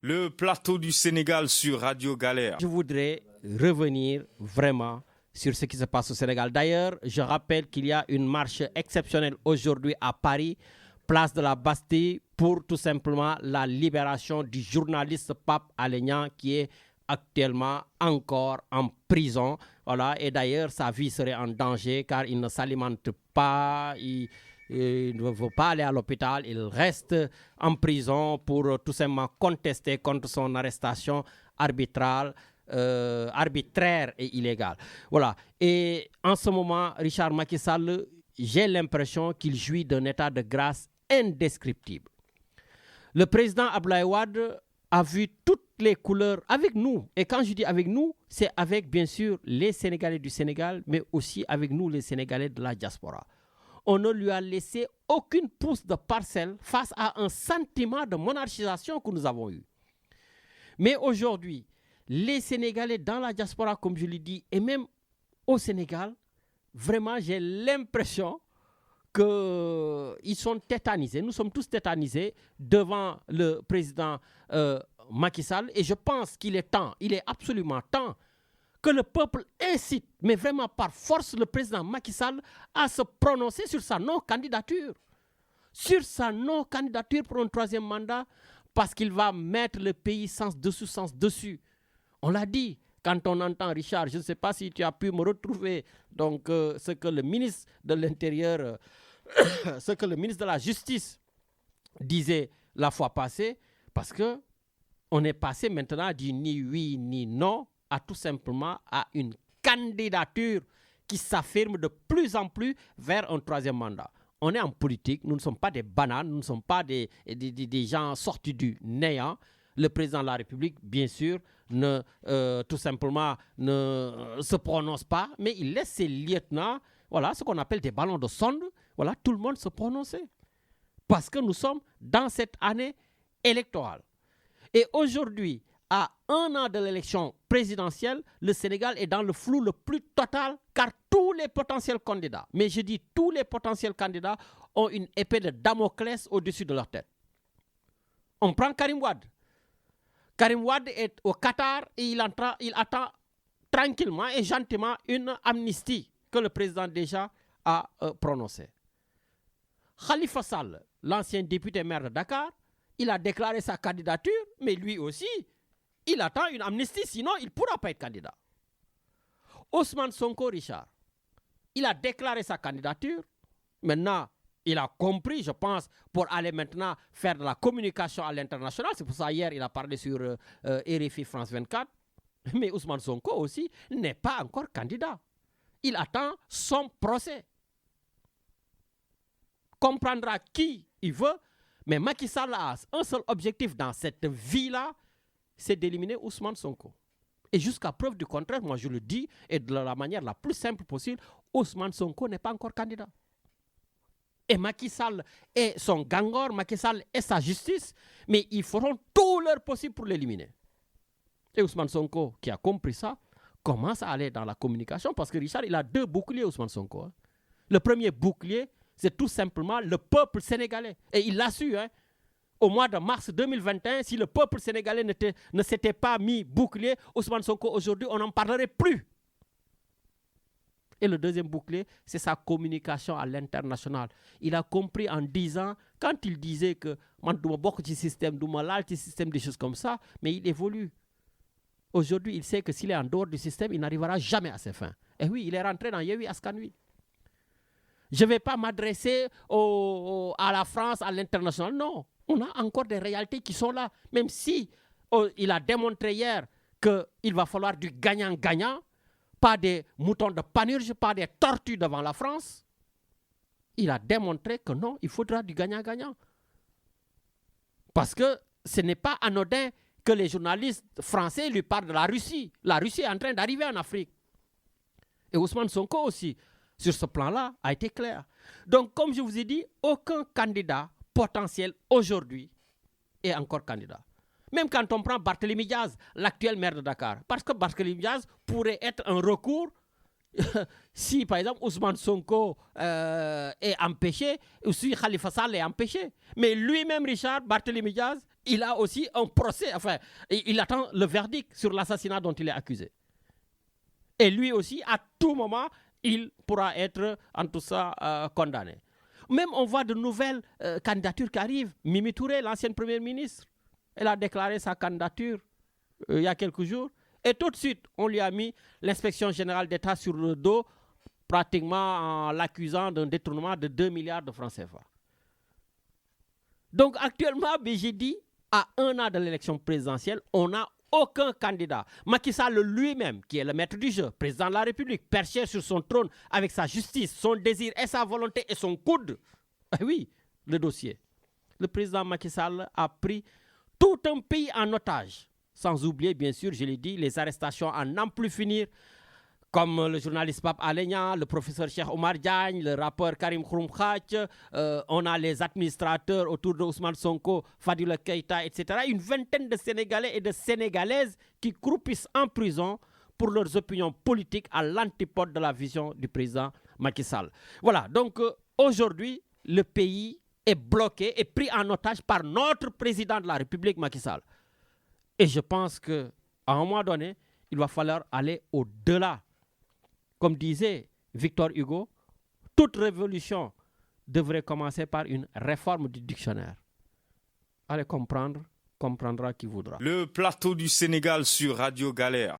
Le plateau du Sénégal sur Radio Galère. Je voudrais revenir vraiment sur ce qui se passe au Sénégal. D'ailleurs, je rappelle qu'il y a une marche exceptionnelle aujourd'hui à Paris, place de la Bastille, pour tout simplement la libération du journaliste Pape Alé Niang qui est actuellement encore en prison. Voilà. Et d'ailleurs, sa vie serait en danger car il ne s'alimente pas, il ne veut pas aller à l'hôpital, il reste en prison pour tout simplement contester contre son arrestation arbitraire et illégale. Voilà. Et en ce moment, Richard Macky Sall, j'ai l'impression qu'il jouit d'un état de grâce indescriptible. Le président Abdoulaye Wade a vu toutes les couleurs avec nous. Et quand je dis avec nous, c'est avec bien sûr les Sénégalais du Sénégal, mais aussi avec nous les Sénégalais de la diaspora. On ne lui a laissé aucune pousse de parcelle face à un sentiment de monarchisation que nous avons eu. Mais aujourd'hui, les Sénégalais dans la diaspora, comme je l'ai dit, et même au Sénégal, vraiment j'ai l'impression qu'ils sont tétanisés. Nous sommes tous tétanisés devant le président Macky Sall. Et je pense qu'il est temps, il est absolument temps que le peuple incite, mais vraiment par force, le président Macky Sall à se prononcer sur sa non-candidature. Sur sa non-candidature pour un troisième mandat, parce qu'il va mettre le pays sens dessus. On l'a dit. Quand on entend Richard, je ne sais pas si tu as pu me retrouver donc, ce que le ministre de l'Intérieur, ce que le ministre de la Justice disait la fois passée, parce qu'on est passé maintenant du ni oui ni non à tout simplement à une candidature qui s'affirme de plus en plus vers un troisième mandat. On est en politique, nous ne sommes pas des bananes, nous ne sommes pas des gens sortis du néant. Le président de la République, bien sûr, tout simplement ne se prononce pas, mais il laisse ses lieutenants, voilà, ce qu'on appelle des ballons de sonde, voilà, tout le monde se prononcer. Parce que nous sommes dans cette année électorale. Et aujourd'hui, à 1 an de l'élection présidentielle, le Sénégal est dans le flou le plus total, car tous les potentiels candidats, mais je dis tous les potentiels candidats, ont une épée de Damoclès au-dessus de leur tête. On prend Karim Wade. Karim Wade est au Qatar et il attend tranquillement et gentiment une amnistie que le président déjà a prononcée. Khalifa Sall, l'ancien député maire de Dakar, il a déclaré sa candidature, mais lui aussi, il attend une amnistie, sinon il ne pourra pas être candidat. Ousmane Sonko, Richard, il a déclaré sa candidature. Maintenant, il a compris, je pense, pour aller maintenant faire de la communication à l'international. C'est pour ça hier, il a parlé sur RFI France 24. Mais Ousmane Sonko aussi n'est pas encore candidat. Il attend son procès. Comprendra qui il veut, mais Macky Sall a un seul objectif dans cette vie-là, c'est d'éliminer Ousmane Sonko. Et jusqu'à preuve du contraire, moi je le dis, et de la manière la plus simple possible, Ousmane Sonko n'est pas encore candidat. Et Macky Sall et son gangor, Macky Sall et sa justice, mais ils feront tout leur possible pour l'éliminer. Et Ousmane Sonko, qui a compris ça, commence à aller dans la communication, parce que Richard, il a 2 boucliers, Ousmane Sonko. Hein. Le premier bouclier, c'est tout simplement le peuple sénégalais. Et il l'a su, hein. Au mois de mars 2021, si le peuple sénégalais ne s'était pas mis bouclier, Ousmane Sonko, aujourd'hui, on n'en parlerait plus. Et le deuxième bouclier, c'est sa communication à l'international. Il a compris en disant, quand il disait que man douma bokk ci système, douma laal ci système, des choses comme ça, mais il évolue. Aujourd'hui, il sait que s'il est en dehors du système, il n'arrivera jamais à ses fins. Et oui, il est rentré dans Yewwi Askan Wi. Je ne vais pas m'adresser à la France, à l'international. Non, on a encore des réalités qui sont là. Même si il a démontré hier qu'il va falloir du gagnant-gagnant, pas des moutons de Panurge, pas des tortues devant la France. Il a démontré que non, il faudra du gagnant-gagnant. Parce que ce n'est pas anodin que les journalistes français lui parlent de la Russie. La Russie est en train d'arriver en Afrique. Et Ousmane Sonko aussi, sur ce plan-là, a été clair. Donc, comme je vous ai dit, aucun candidat potentiel aujourd'hui est encore candidat. Même quand on prend Barthélémy Diaz, l'actuel maire de Dakar. Parce que Barthélémy Diaz pourrait être un recours si, par exemple, Ousmane Sonko est empêché, ou si Khalifa Sall est empêché. Mais lui-même, Richard, Barthélémy Diaz, il a aussi un procès, enfin, il attend le verdict sur l'assassinat dont il est accusé. Et lui aussi, à tout moment, il pourra être, en tout ça, condamné. Même on voit de nouvelles candidatures qui arrivent. Mimi Touré, l'ancienne première ministre, elle a déclaré sa candidature il y a quelques jours. Et tout de suite, on lui a mis l'inspection générale d'État sur le dos, pratiquement en l'accusant d'un détournement de 2 milliards de francs CFA. Donc actuellement, j'ai dit, à 1 an de l'élection présidentielle, on n'a aucun candidat. Macky Sall lui-même, qui est le maître du jeu, président de la République, perché sur son trône avec sa justice, son désir et sa volonté et son coude. Oui, le dossier. Le président Macky Sall a pris tout un pays en otage. Sans oublier, bien sûr, je l'ai dit, les arrestations à n'en plus finir, comme le journaliste Pape Alé-Niang, le professeur Cheikh Omar Diagne, le rappeur Karim Xrum Xax, on a les administrateurs autour de Ousmane Sonko, Fadila Keïta, etc. Une vingtaine de Sénégalais et de Sénégalaises qui croupissent en prison pour leurs opinions politiques à l'antipode de la vision du président Macky Sall. Voilà, donc aujourd'hui, le pays est bloqué et pris en otage par notre président de la République, Macky Sall. Et je pense qu'à un moment donné, il va falloir aller au-delà. Comme disait Victor Hugo, toute révolution devrait commencer par une réforme du dictionnaire. Allez comprendre, comprendra qui voudra. Le plateau du Sénégal sur Radio Galère.